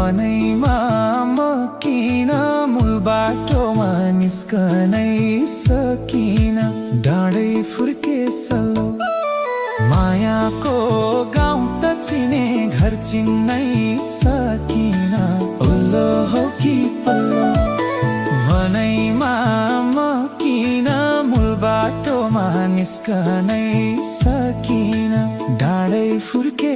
वनैमा म किन मूल बाटोमा निस्कनै सकिन डाँडै फुर्के सल्लो मायाको गाउँ त चिने घर चिन्नै सकिन ओल्लो हो कि पल्लो वनैमा म किन मूल बाटोमा निस्कनै सकिन डाँडै फुर्के